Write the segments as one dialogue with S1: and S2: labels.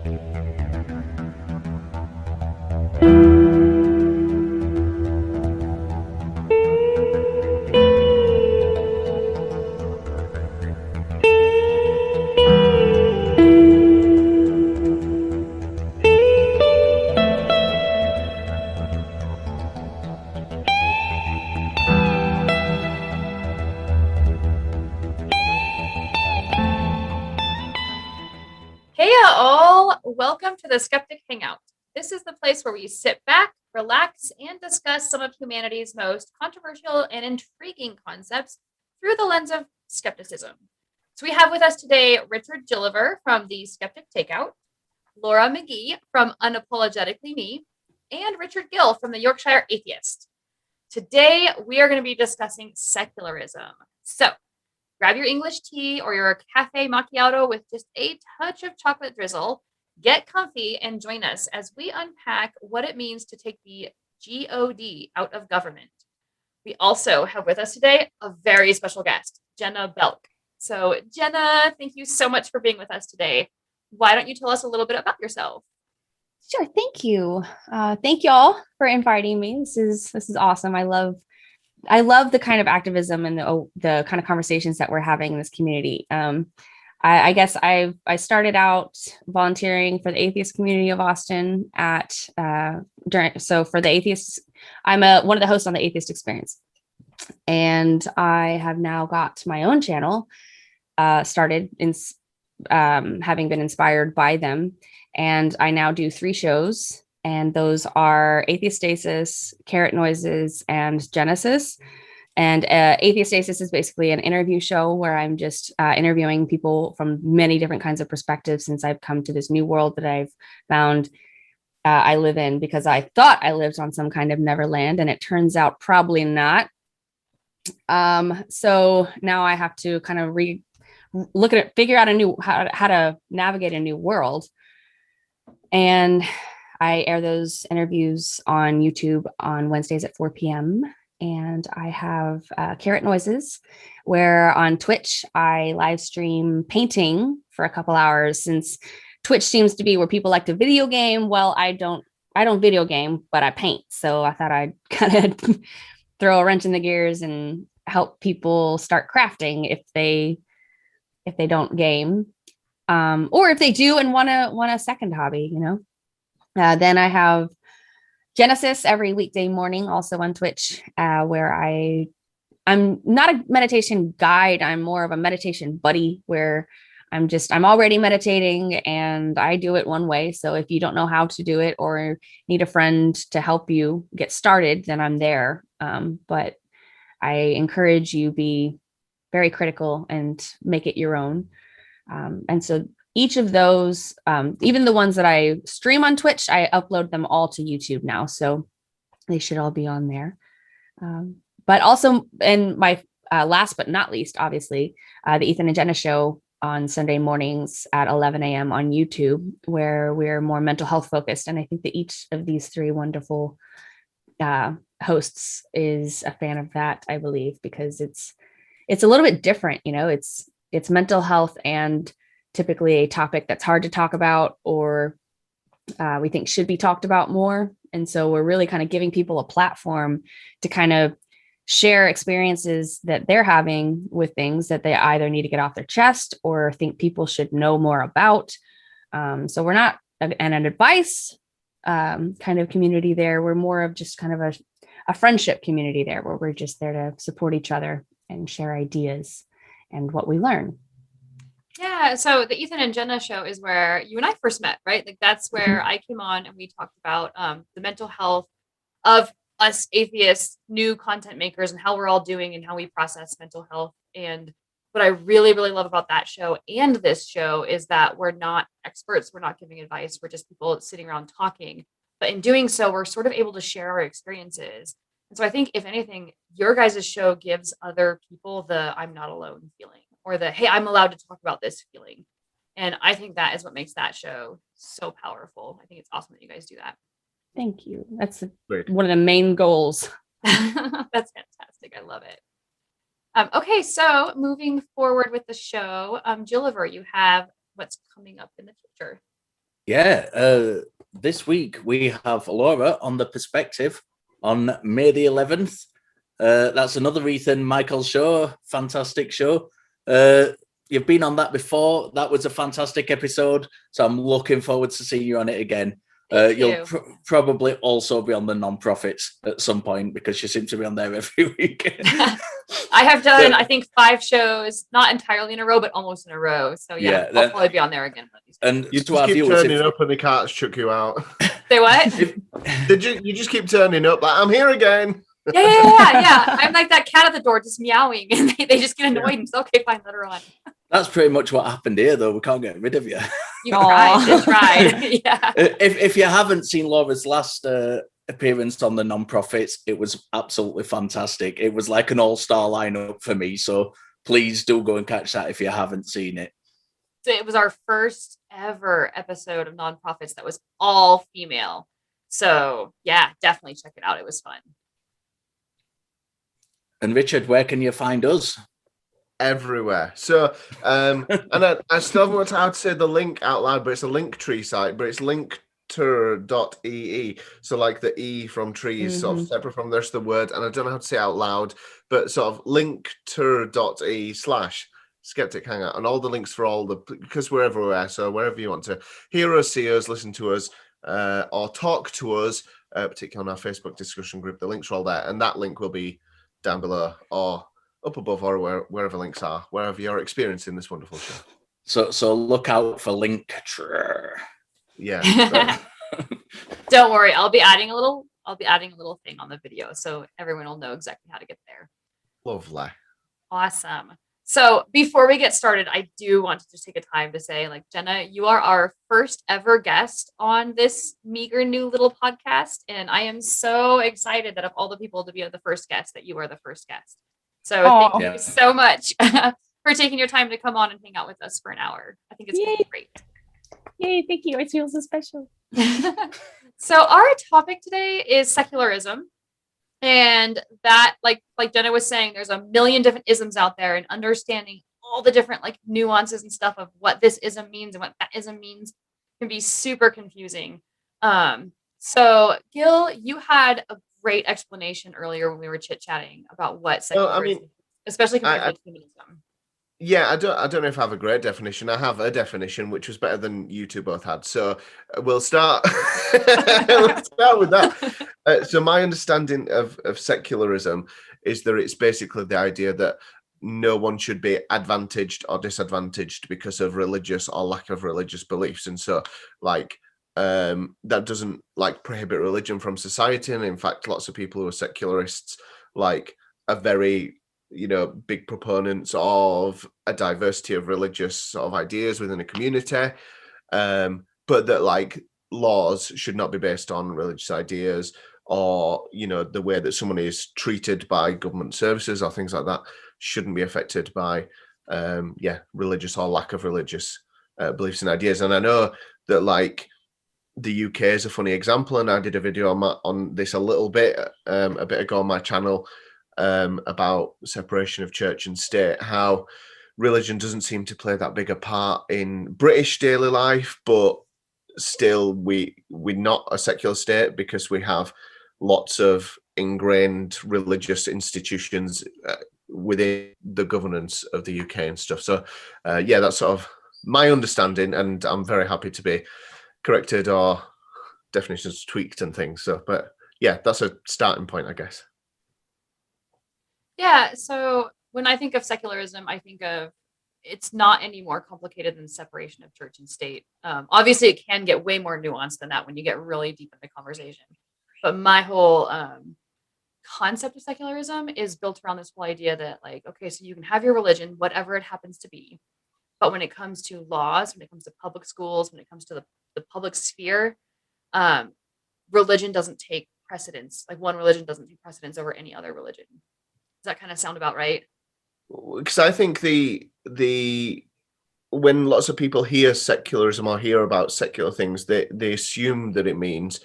S1: Hey all, welcome to the Skeptic Hangout. This is the place where we sit back, relax, and discuss some of humanity's most controversial and intriguing concepts through the lens of skepticism. So we have with us today Richard Gilliver from the Skeptic Takeout, Laura McGee from Unapologetically Me, and Richard Gill from the Yorkshire Atheist. Today we are going to be discussing secularism. So grab your English tea or your cafe macchiato with just a touch of chocolate drizzle. Get comfy and join us as we unpack what it means to take the God out of government. We also have with us today a very special guest, Jenna Belk. So Jenna, thank you so much for being with us today. Why don't you tell us a little bit about yourself?
S2: Sure. Thank you. Thank y'all for inviting me. This is awesome. I love the kind of activism and the kind of conversations that we're having in this community. I guess I started out volunteering for the atheist community of Austin for the atheists, I'm one of the hosts on the Atheist Experience, and I have now got my own channel, started in having been inspired by them, and I now do 3 shows. And those are Atheistasis, Carrot Noises, and Genesis. And Atheistasis is basically an interview show where I'm just interviewing people from many different kinds of perspectives since I've come to this new world that I've found I live in, because I thought I lived on some kind of Neverland, and it turns out probably not. So now I have to kind of look at it, figure out how to navigate a new world. And I air those interviews on YouTube on Wednesdays at 4 p.m. And I have Carrot Noises, where on Twitch, I live stream painting for a couple hours, since Twitch seems to be where people like to video game. Well, I don't video game, but I paint. So I thought I'd kind of throw a wrench in the gears and help people start crafting if they don't game, or if they do and want a second hobby, you know. Then I have Genesis every weekday morning, also on Twitch, where I'm not a meditation guide. I'm more of a meditation buddy, where I'm already meditating and I do it one way. So if you don't know how to do it or need a friend to help you get started, then I'm there. But I encourage you be very critical and make it your own. And so each of those, even the ones that I stream on Twitch, I upload them all to YouTube now. So they should all be on there. But also, and my last but not least, obviously, the Ethan and Jenna show on Sunday mornings at 11 a.m. on YouTube, where we're more mental health focused. And I think that each of these 3 wonderful hosts is a fan of that, I believe, because it's a little bit different. You know, it's mental health, and typically a topic that's hard to talk about, or we think should be talked about more. And so we're really kind of giving people a platform to kind of share experiences that they're having with things that they either need to get off their chest or think people should know more about. So we're not an advice kind of community there. We're more of just kind of a friendship community there, where we're just there to support each other and share ideas and what we learn.
S1: Yeah, so the Ethan and Jenna show is where you and I first met, right? Like that's where I came on and we talked about the mental health of us atheists, new content makers, and how we're all doing and how we process mental health. And what I really, really love about that show and this show is that we're not experts. We're not giving advice. We're just people sitting around talking. But in doing so, we're sort of able to share our experiences. And so I think, if anything, your guys' show gives other people the I'm not alone feeling, or the, hey, I'm allowed to talk about this feeling. And I think that is what makes that show so powerful. I think it's awesome that you guys do that.
S2: Thank you. That's one of the main goals.
S1: That's fantastic. I love it. Okay, so moving forward with the show, Gilliver, you have what's coming up in the future.
S3: This week we have Laura on The Perspective on May the 11th. That's another Ethan Michael show. Fantastic show. You've been on that before. That was a fantastic episode. So I'm looking forward to seeing you on it again. You'll probably also be on the non-profits at some point because you seem to be on there every week.
S1: I have done, I think, 5 shows, not entirely in a row, but almost in a row. So I'll probably be on there again.
S3: And
S4: you just keep turning up and the cats chuck you out.
S1: Say what?
S4: You just keep turning up like, I'm here again.
S1: Yeah. I'm like that cat at the door just meowing and they just get annoyed and say, okay, fine, let her on.
S3: That's pretty much what happened here, though. We can't get rid of you.
S1: You tried. Yeah.
S3: If you haven't seen Laura's last appearance on the non-profits, it was absolutely fantastic. It was like an all-star lineup for me. So please do go and catch that if you haven't seen it.
S1: So it was our first ever episode of non-profits that was all female. So yeah, definitely check it out. It was fun.
S3: And Richard, where can you find us?
S4: Everywhere. So, and I still haven't worked out how to say the link out loud, but it's a Linktree site, but it's Linktr.ee. So like the E from trees, sort of separate from the rest of the word. And I don't know how to say it out loud, but sort of Linktr.ee/Skeptic Hangout, and all the links for all the, because we're everywhere. So wherever you want to hear us, see us, listen to us, or talk to us, particularly on our Facebook discussion group, the links are all there. And that link will be down below or up above, or wherever links are, wherever you're experiencing this wonderful show.
S3: So look out for Linktr.
S4: Yeah.
S1: Don't worry, I'll be adding a little thing on the video so everyone will know exactly how to get there.
S4: Lovely.
S1: Awesome. So before we get started, I do want to just take a time to say, like, Jenna, you are our first ever guest on this meager new little podcast. And I am so excited that of all the people to be the first guest, that you are the first guest. So thank you so much for taking your time to come on and hang out with us for an hour. I think it's going to be great.
S2: Yay, thank you. It feels so special.
S1: So our topic today is secularism. And that, like Jenna was saying, there's a million different isms out there, and understanding all the different like nuances and stuff of what this ism means and what that ism means can be super confusing. So Gil, you had a great explanation earlier when we were chit-chatting about what secularism is, especially compared to feminism.
S4: Yeah, I don't know if I have a great definition. I have a definition which was better than you two both had. So we'll start. We'll start with that. So my understanding of secularism is that it's basically the idea that no one should be advantaged or disadvantaged because of religious or lack of religious beliefs. And so, like, that doesn't like prohibit religion from society. And in fact, lots of people who are secularists like are very big proponents of a diversity of religious sort of ideas within a community, but that like laws should not be based on religious ideas, or the way that someone is treated by government services or things like that shouldn't be affected by religious or lack of religious beliefs and ideas. And I know that like the UK is a funny example, and I did a video on this a little bit a bit ago on my channel, about separation of church and state, how religion doesn't seem to play that big a part in British daily life, but still we're not a secular state because we have lots of ingrained religious institutions within the governance of the UK and stuff. So that's sort of my understanding, and I'm very happy to be corrected or definitions tweaked and things. So, but yeah, that's a starting point, I guess.
S1: Yeah, so when I think of secularism, I think of it's not any more complicated than separation of church and state. Obviously, it can get way more nuanced than that when you get really deep in the conversation. But my whole concept of secularism is built around this whole idea that, like, okay, so you can have your religion, whatever it happens to be. But when it comes to laws, when it comes to public schools, when it comes to the public sphere, religion doesn't take precedence. Like, one religion doesn't take precedence over any other religion. Does that kind of sound about right?
S4: Because I think the when lots of people hear secularism or hear about secular things, they assume that it means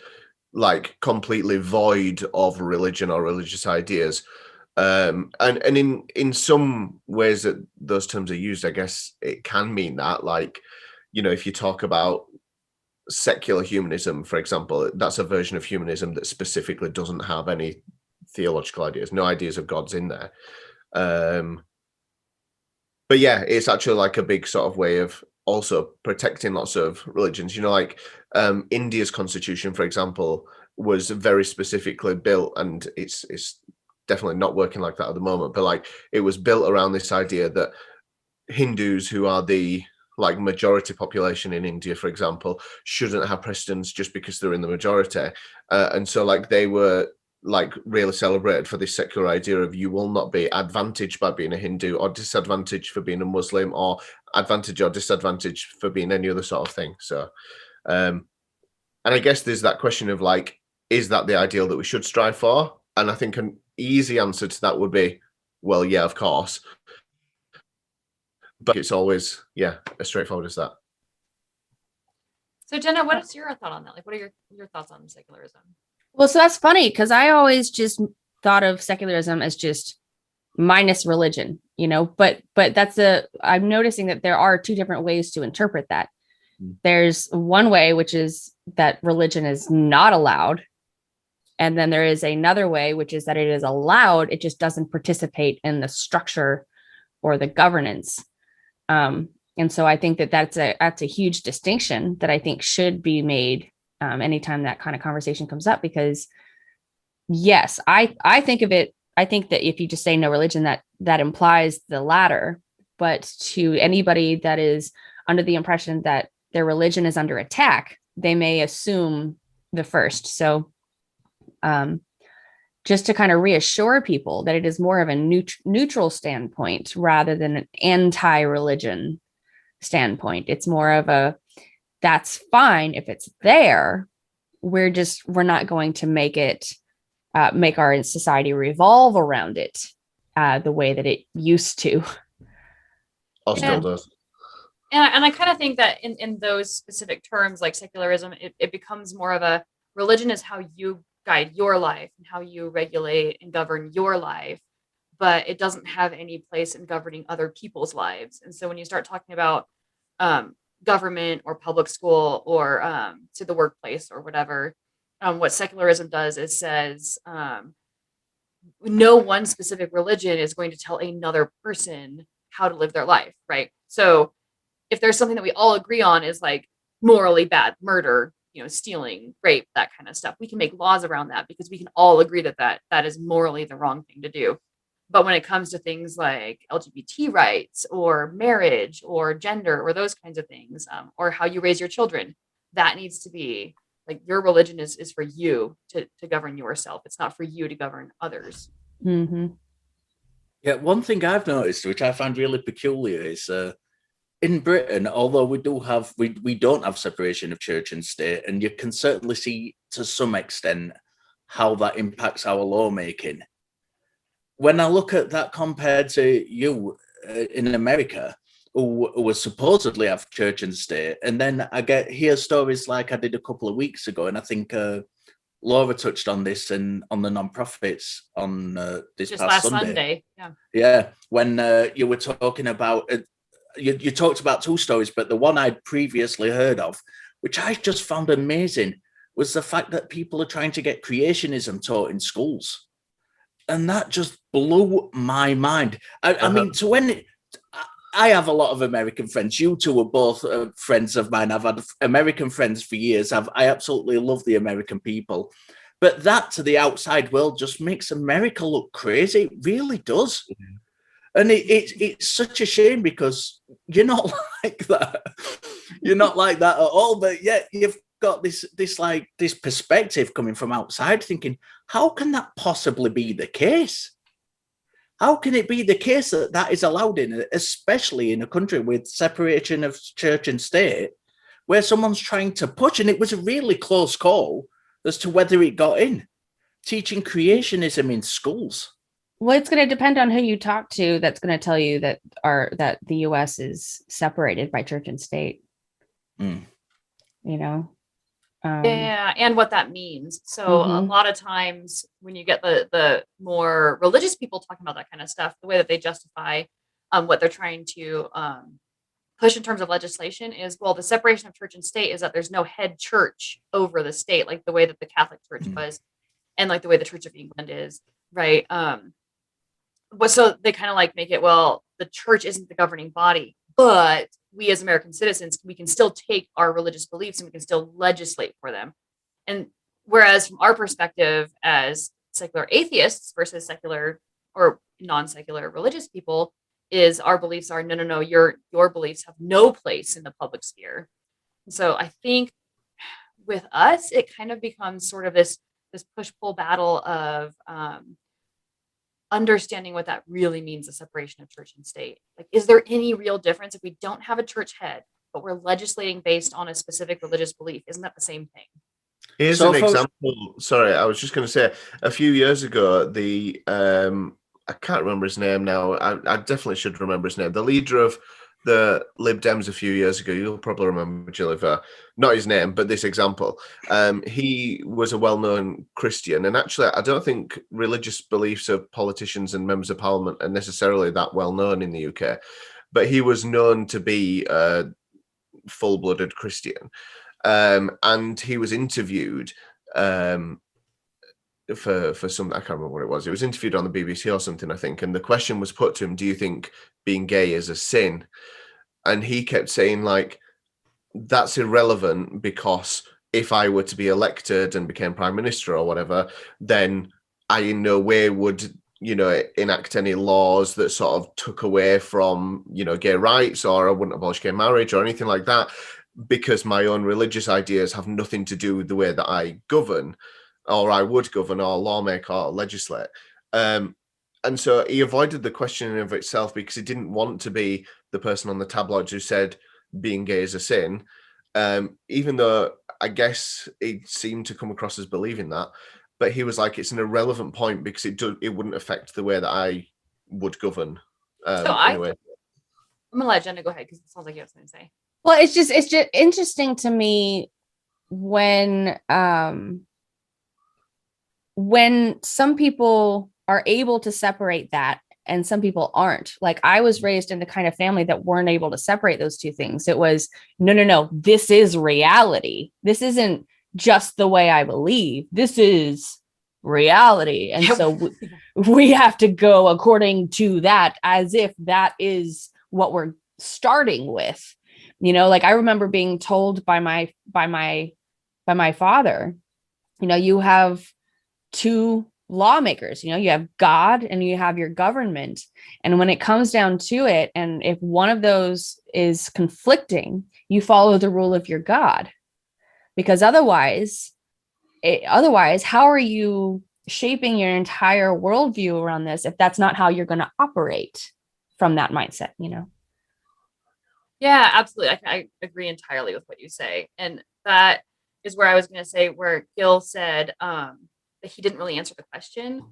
S4: like completely void of religion or religious ideas. And in some ways that those terms are used, I guess it can mean that, like, if you talk about secular humanism, for example, that's a version of humanism that specifically doesn't have any theological ideas, no ideas of gods in there. But yeah, it's actually like a big sort of way of also protecting lots of religions. You know, like India's constitution, for example, was very specifically built, and it's definitely not working like that at the moment, but like it was built around this idea that Hindus, who are the like majority population in India, for example, shouldn't have precedence just because they're in the majority. And so like they were like really celebrated for this secular idea of you will not be advantaged by being a Hindu or disadvantaged for being a Muslim or advantage or disadvantage for being any other sort of thing. So, and I guess there's that question of like, is that the ideal that we should strive for? And I think an easy answer to that would be, well, yeah, of course. But it's always, yeah, as straightforward as that.
S1: So Jenna, what is your thought on that? Like, what are your thoughts on secularism?
S2: Well, so that's funny because I always just thought of secularism as just minus religion, you know, but I'm noticing that there are two different ways to interpret that. There's one way, which is that religion is not allowed. And then there is another way, which is that it is allowed. It just doesn't participate in the structure or the governance. And so I think that that's a huge distinction that I think should be made anytime that kind of conversation comes up, because yes, I think of it. I think that if you just say no religion, that implies the latter, but to anybody that is under the impression that their religion is under attack, they may assume the first. So just to kind of reassure people that it is more of a neutral standpoint rather than an anti-religion standpoint. It's more of a, that's fine if it's there. We're not going to make our society revolve around it the way that it used to.
S4: Or still does.
S1: And I kind of think that in those specific terms, like secularism, it becomes more of a religion is how you guide your life and how you regulate and govern your life, but it doesn't have any place in governing other people's lives. And so when you start talking about government or public school or to the workplace or whatever, what secularism does is says no one specific religion is going to tell another person how to live their life, right? So if there's something that we all agree on is like morally bad, murder, stealing, rape, that kind of stuff, we can make laws around that because we can all agree that is morally the wrong thing to do. But when it comes to things like LGBT rights or marriage or gender or those kinds of things, or how you raise your children, that needs to be like your religion is for you to govern yourself. It's not for you to govern others.
S2: Mm-hmm.
S3: Yeah, one thing I've noticed, which I find really peculiar, is in Britain, although we don't have separation of church and state, and you can certainly see to some extent how that impacts our lawmaking. When I look at that compared to you in America, who supposedly have church and state, and then I hear stories like I did a couple of weeks ago, and I think Laura touched on this and on the non-profits on this
S1: just
S3: past
S1: last
S3: Sunday.
S1: Yeah,
S3: when you were talking about you talked about two stories, but the one I'd previously heard of, which I just found amazing, was the fact that people are trying to get creationism taught in schools. And that just blew my mind. I mean, I have a lot of American friends. You two are both friends of mine. I've had American friends for years. I absolutely love the American people. But that to the outside world just makes America look crazy. It really does. Mm-hmm. And it's such a shame because you're not like that. You're not like that at all. But yet you've got this perspective coming from outside thinking, how can that possibly be the case? How can it be the case that is allowed in, especially in a country with separation of church and state, where someone's trying to push, and it was a really close call as to whether it got in, teaching creationism in schools?
S2: Well, it's going to depend on who you talk to. That's going to tell you that the U.S. is separated by church and state.
S1: Yeah, and what that means. So a lot of times when you get the more religious people talking about that kind of stuff, the way that they justify what they're trying to push in terms of legislation is, well, the separation of church and state is that there's no head church over the state, like the way that the Catholic Church was, and like the way the Church of England is, right? But so they kind of like make it, well, the church isn't the governing body, but we as American citizens, we can still take our religious beliefs and we can still legislate for them. And whereas from our perspective as secular atheists versus secular or non-secular religious people, is our beliefs are no, your beliefs have no place in the public sphere. And so I think with us, it kind of becomes sort of this push-pull battle of understanding what that really means, the separation of church and state. Like, is there any real difference if we don't have a church head, but we're legislating based on a specific religious belief? Isn't that the same thing?
S4: Here's an example. Sorry, I was just going to say, a few years ago, I can't remember his name now. I definitely should remember his name. The leader of the Lib Dems a few years ago, you'll probably remember Gilliver, not his name, but this example. He was a well-known Christian, and actually, I don't think religious beliefs of politicians and members of parliament are necessarily that well-known in the UK, but he was known to be a full-blooded Christian. And he was interviewed for some, I can't remember what it was. He was interviewed on the BBC or something, I think. And the question was put to him, do you think being gay is a sin? And he kept saying, like, that's irrelevant, because if I were to be elected and became prime minister or whatever, then I in no way would, enact any laws that sort of took away from, gay rights, or I wouldn't abolish gay marriage or anything like that, because my own religious ideas have nothing to do with the way that I govern, or I would govern, or lawmake, or legislate. And so he avoided the question of itself because he didn't want to be the person on the tabloids who said being gay is a sin, even though I guess he seemed to come across as believing that. But he was like, it's an irrelevant point because it wouldn't affect the way that I would govern. Anyway.
S1: I'm going to let Jenna go ahead because it sounds like you have something to say.
S2: Well, it's just interesting to me when some people are able to separate that and some people aren't. Like, I was raised in the kind of family that weren't able to separate those two things. It was, no, this is reality. This isn't just the way I believe. This is reality. And so we have to go according to that, as if that is what we're starting with. Like, I remember being told by my father, you have two lawmakers, you have God and you have your government. And when it comes down to it, and if one of those is conflicting, you follow the rule of your God, because otherwise, how are you shaping your entire worldview around this if that's not how you're going to operate from that mindset,
S1: Yeah, absolutely. I agree entirely with what you say. And that is where I was going to say, where Gil said that he didn't really answer the question.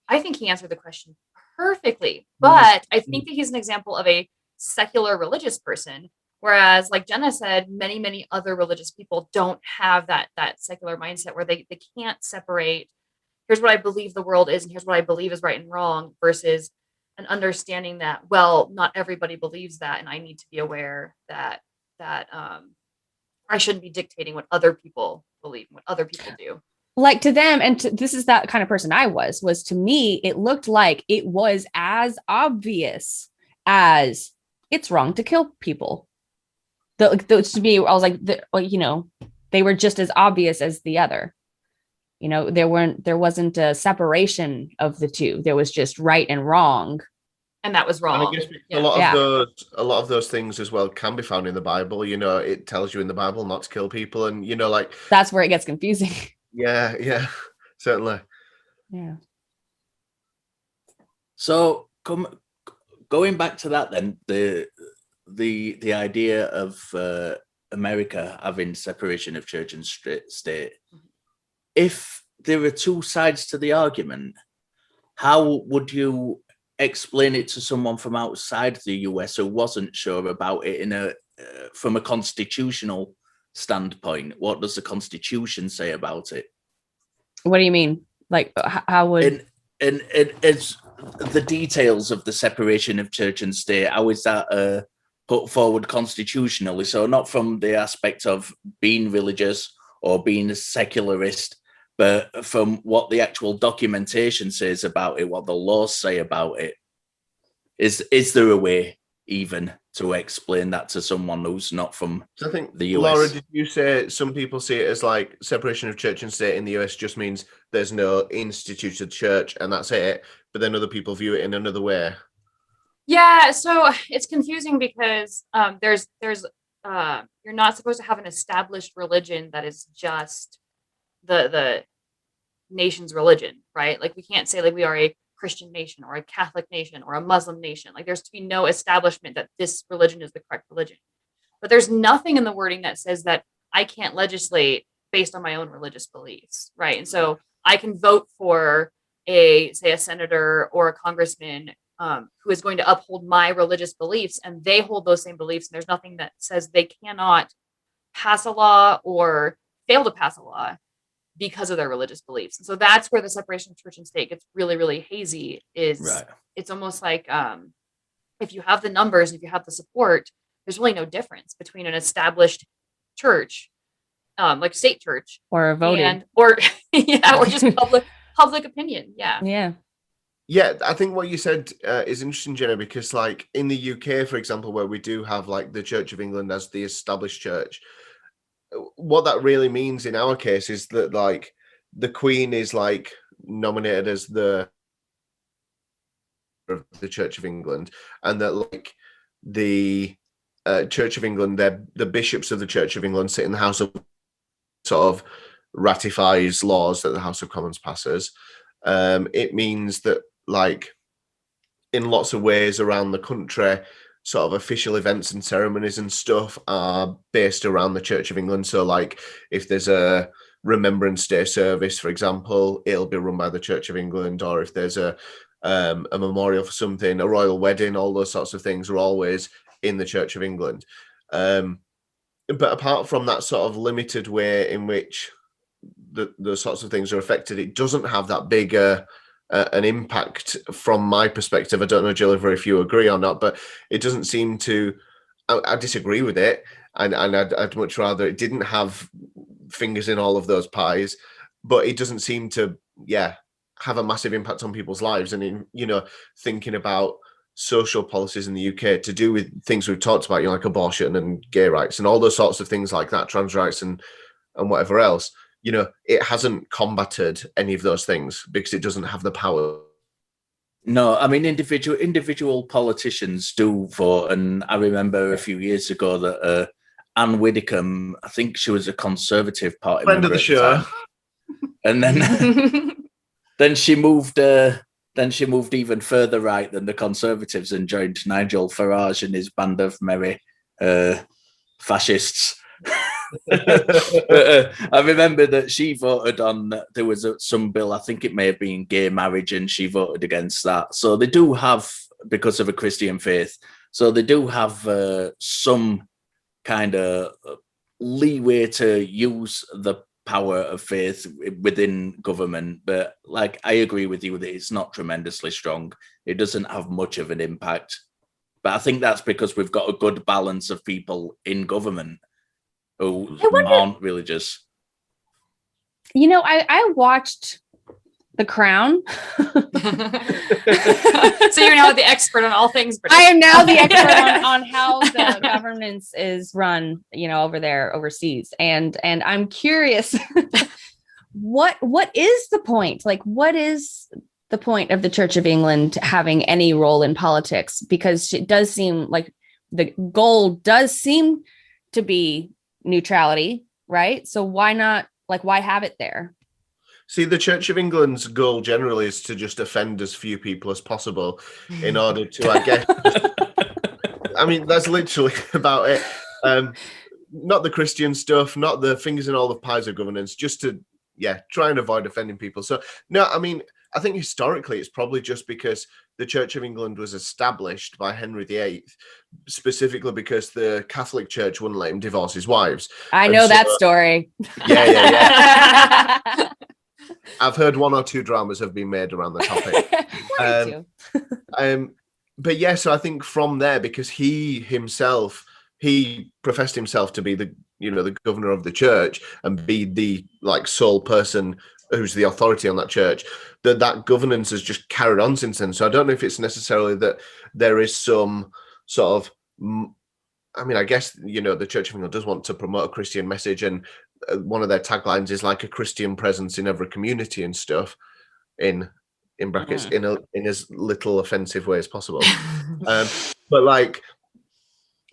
S1: I think he answered the question perfectly, but I think that he's an example of a secular religious person. Whereas, like Jenna said, many, many other religious people don't have that secular mindset where they can't separate, here's what I believe the world is and here's what I believe is right and wrong, versus an understanding that, well, not everybody believes that, and I need to be aware that I shouldn't be dictating what other people believe, what other people do.
S2: Like, to them, and this is that kind of person I was to me, it looked like it was as obvious as it's wrong to kill people. To me, I was like, they were just as obvious as the other. There wasn't a separation of the two. There was just right and wrong.
S1: And that was wrong.
S4: And I guess a lot of those things as well can be found in the Bible. It tells you in the Bible not to kill people, and like,
S2: that's where it gets confusing.
S4: Yeah, certainly.
S2: Yeah.
S3: So going back to that, then, the idea of America having separation of church and state. If there are two sides to the argument, how would you explain it to someone from outside the US who wasn't sure about it from a constitutional standpoint? What does the Constitution say about it?
S2: What do you mean? Like, how would...
S3: And it's the details of the separation of church and state. How is that put forward constitutionally. So not from the aspect of being religious or being a secularist, but from what the actual documentation says about it, what the laws say about it. Is there a way even to explain that to someone who's not from
S4: I think,
S3: the US?
S4: Laura, did you say some people see it as like separation of church and state in the US just means there's no instituted church and that's it, but then other people view it in another way?
S1: Yeah, so it's confusing because there's you're not supposed to have an established religion that is just the nation's religion, right? Like we can't say like we are a Christian nation or a Catholic nation or a Muslim nation. Like there's to be no establishment that this religion is the correct religion. But there's nothing in the wording that says that I can't legislate based on my own religious beliefs, right? And so I can vote for a senator or a congressman who is going to uphold my religious beliefs, and they hold those same beliefs. And there's nothing that says they cannot pass a law or fail to pass a law because of their religious beliefs. And so that's where the separation of church and state gets really, really hazy. It's almost like if you have the numbers, if you have the support, there's really no difference between an established church, like state church,
S2: or voting,
S1: or just public opinion.
S4: Yeah, I think what you said is interesting, Jenna, because like in the UK, for example, where we do have like the Church of England as the established church, what that really means in our case is that like the Queen is like nominated as the of the Church of England, and that like the Church of England, the bishops of the Church of England sit in the House of sort of ratifies laws that the House of Commons passes. It means that like in lots of ways around the country, sort of official events and ceremonies and stuff are based around the Church of England. So like if there's a Remembrance Day service, for example, it'll be run by the Church of England, or if there's a memorial for something, a royal wedding, all those sorts of things are always in the Church of England. But apart from that sort of limited way in which the sorts of things are affected, it doesn't have that big an impact from my perspective. I don't know, Gilliver, if you agree or not, but it doesn't seem to. I disagree with it, and I'd much rather it didn't have fingers in all of those pies, but it doesn't seem to, have a massive impact on people's lives. And in, thinking about social policies in the UK to do with things we've talked about, like abortion and gay rights and all those sorts of things like that, trans rights and whatever else. It hasn't combated any of those things because it doesn't have the power.
S3: No, I mean, individual politicians do vote. And I remember a few years ago that Anne Widdecombe, I think she was a Conservative Party
S4: friend
S3: member
S4: of the show.
S3: And then she moved even further right than the Conservatives and joined Nigel Farage and his band of merry fascists. I remember that she voted on, there was some bill, I think it may have been gay marriage, and she voted against that. So they do have, because of a Christian faith, so they do have some kind of leeway to use the power of faith within government. But like, I agree with you that it's not tremendously strong. It doesn't have much of an impact. But I think that's because we've got a good balance of people in government who aren't religious.
S2: I watched The Crown.
S1: So you're now the expert on all things British.
S2: I am now the expert on how the governance is run, over there overseas. And I'm curious, what is the point? Like, what is the point of the Church of England having any role in politics? Because it does seem like the goal does seem to be neutrality, right? So why not, why have it there?
S4: See, the Church of England's goal generally is to just offend as few people as possible in order to, I guess, I mean, that's literally about it. Not the Christian stuff, not the fingers in all the pies of governance, just to, try and avoid offending people. So, no, I mean, I think historically it's probably just because the Church of England was established by Henry VIII, specifically because the Catholic Church wouldn't let him divorce his wives.
S2: I know that story.
S4: Yeah. I've heard one or two dramas have been made around the topic. but yeah, so I think from there, because he professed himself to be the governor of the church and be the like sole person who's the authority on that church, that governance has just carried on since then. So I don't know if it's necessarily that there is some sort of, I mean, I guess, the Church of England does want to promote a Christian message, and one of their taglines is like a Christian presence in every community and stuff, in brackets, in as little offensive way as possible. But like,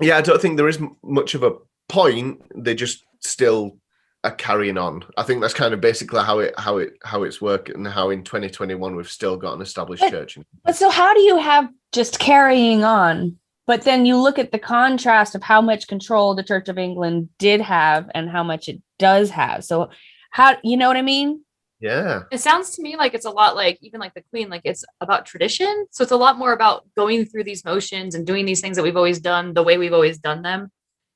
S4: yeah, I don't think there is much of a point. They just still are carrying on. I think that's kind of basically how it's working, and how in 2021 we've still got an established church.
S2: But so how do you have just carrying on? But then you look at the contrast of how much control the Church of England did have and how much it does have. So how, you know what I mean?
S4: Yeah.
S1: It sounds to me like it's a lot like, even like the Queen, like it's about tradition. So it's a lot more about going through these motions and doing these things that we've always done the way we've always done them.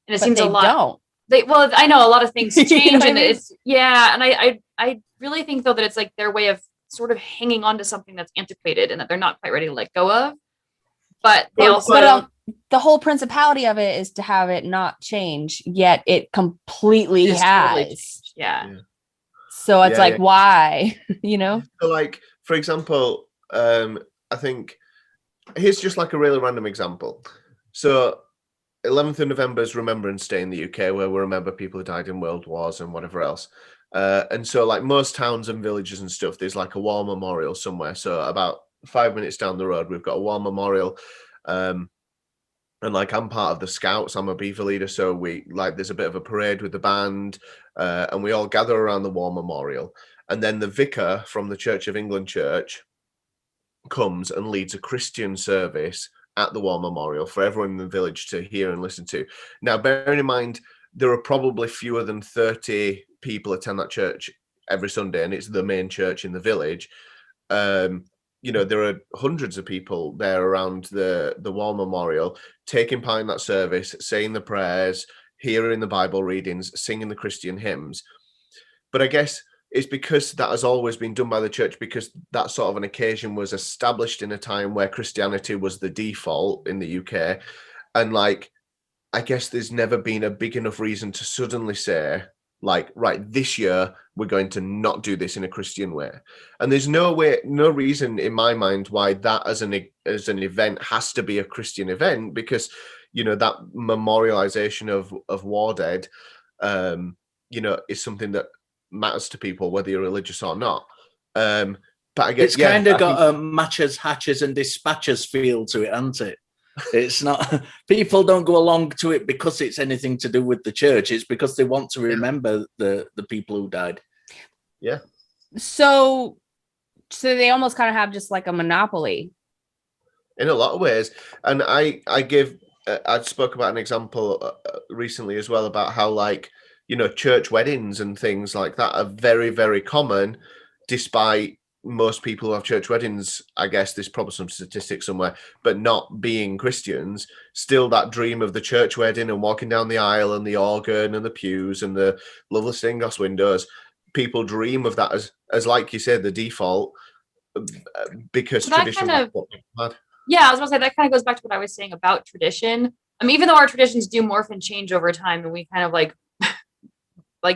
S1: And it seems a lot. Well, I know a lot of things change, and I mean? It's and I really think though that it's like their way of sort of hanging on to something that's antiquated and that they're not quite ready to let go of. But they
S2: the whole principality of it is to have it not change, yet it completely has.
S1: Totally changed. Yeah.
S2: So it's why, So
S4: like, for example, I think here's just like a really random example. So 11th of November is Remembrance Day in the UK, where we remember people who died in world wars and whatever else. And so like most towns and villages and stuff, there's like a war memorial somewhere. So about 5 minutes down the road, we've got a war memorial. And like, I'm part of the Scouts, I'm a beaver leader. So there's a bit of a parade with the band, and we all gather around the war memorial. And then the vicar from the Church of England church comes and leads a Christian service at the war memorial for everyone in the village to hear and listen to. Now, bearing in mind, there are probably fewer than 30 people attend that church every Sunday, and it's the main church in the village. There are hundreds of people there around the war memorial, taking part in that service, saying the prayers, hearing the Bible readings, singing the Christian hymns. But I guess it's because that has always been done by the church, because that sort of an occasion was established in a time where Christianity was the default in the UK. And like, I guess there's never been a big enough reason to suddenly say, like, right, this year we're going to not do this in a Christian way. And there's no reason in my mind why that as an event has to be a Christian event, because that memorialization of war dead is something that matters to people, whether you're religious or not. But I guess
S3: it's kind of got a matches, hatches and dispatches feel to it, hasn't it? It's not, people don't go along to it because it's anything to do with the church. It's because they want to remember the people who died.
S4: Yeah.
S2: So they almost kind of have just like a monopoly
S4: in a lot of ways. And I spoke about an example recently as well about how, like, church weddings and things like that are very, very common, despite most people who have church weddings, I guess there's probably some statistics somewhere, but not being Christians, still that dream of the church wedding and walking down the aisle and the organ and the pews and the lovely stained glass windows. People dream of that as like you said, the default, because
S1: so
S4: tradition is what people had.
S1: Yeah, I was going to say that kind of goes back to what I was saying about tradition. I mean, even though our traditions do morph and change over time, and we kind of like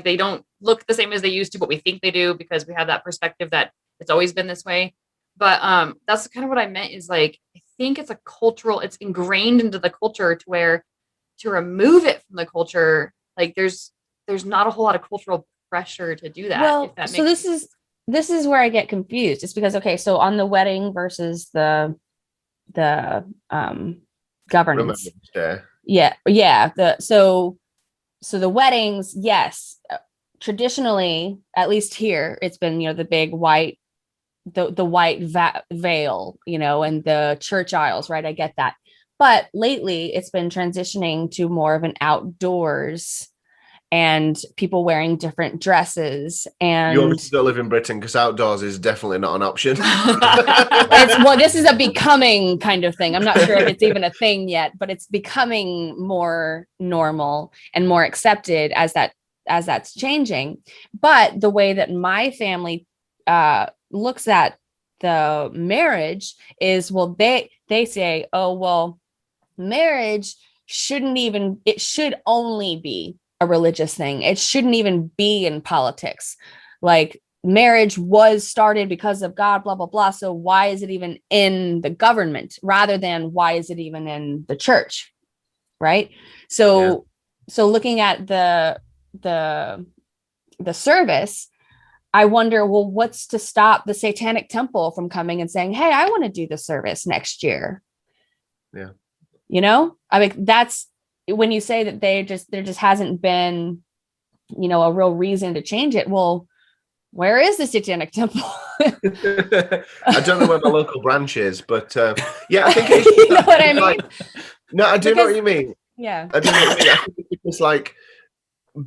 S1: they don't look the same as they used to, but we think they do because we have that perspective that it's always been this way. But that's kind of what I meant, is like, I think it's it's ingrained into the culture to where to remove it from the culture, like there's not a whole lot of cultural pressure to do that.
S2: Well,
S1: if that
S2: so
S1: makes
S2: this is where I get confused. It's because, okay, so on the wedding versus the governance. Yeah. So the weddings, yes, traditionally, at least here, it's been, the big white, the white veil, and the church aisles, right? I get that. But lately it's been transitioning to more of an outdoors and people wearing different dresses. And
S4: you obviously don't live in Britain, because outdoors is definitely not an option.
S2: This is a becoming kind of thing. I'm not sure if it's even a thing yet, but it's becoming more normal and more accepted as that's changing. But the way that my family looks at the marriage is, well, they say, oh, well, marriage it should only be a religious thing. It shouldn't even be in politics. Like, marriage was started because of God, blah, blah, blah. So why is it even in the government rather than why is it even in the church? Right. So looking at the service, I wonder, well, what's to stop the Satanic Temple from coming and saying, hey, I want to do the service next year?
S4: Yeah.
S2: You know, I mean, that's when you say that there just hasn't been, you know, a real reason to change it. Well, where is the Satanic Temple?
S4: I don't know where my local branch is, but yeah, I think it's,
S2: you know what I mean?
S4: like, no, I do know what you mean.
S2: Yeah.
S4: I do know what you mean. I think it's like,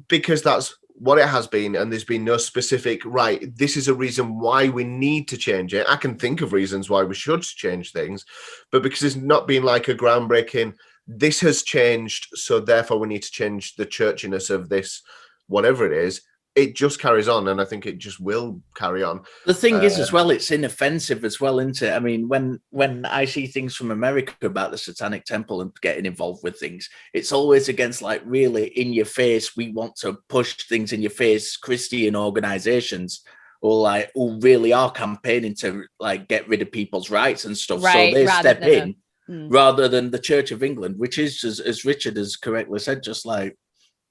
S4: because that's what it has been, and there's been no specific, right, this is a reason why we need to change it. I can think of reasons why we should change things, but because it's not been like a groundbreaking, this has changed, so therefore we need to change the churchiness of this, whatever it is. It just carries on, and I think it just will carry on.
S3: The thing is, as well, it's inoffensive as well, isn't it? I mean, when I see things from America about the Satanic Temple and getting involved with things, it's always against, like, really in your face. We want to push things in your face, Christian organizations, or like who really are campaigning to, like, get rid of people's rights and stuff.
S2: Right,
S3: so they step in
S2: rather
S3: than the Church of England, which is, as Richard has correctly said, just like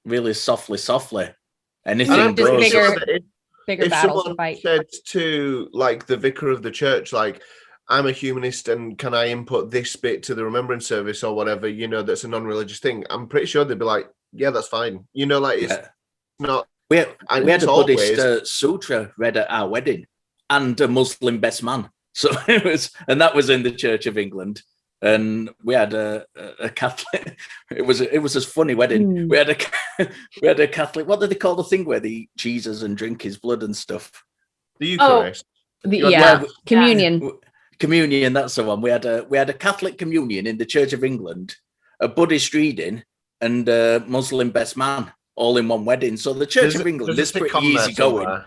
S3: really softly. Anything
S2: just
S3: goes.
S2: bigger
S4: If
S2: battles to
S4: someone
S2: fight.
S4: said to, like, the vicar of the church, like, I'm a humanist and can I input this bit to the remembrance service or whatever, you know, that's a non-religious thing, I'm pretty sure they'd be like, yeah, that's fine. You know, like, it's not.
S3: We had a Buddhist sutra read at our wedding, and a Muslim best man. So it was, and that was in the Church of England. And we had a Catholic. It was a funny wedding. We had a Catholic. What do they call the thing where they eat Jesus and drink his blood and stuff?
S4: The Eucharist.
S2: Communion.
S3: Communion. That's the one. We had a Catholic communion in the Church of England, a Buddhist reading, and a Muslim best man, all in one wedding. So the Church of England is pretty easy going.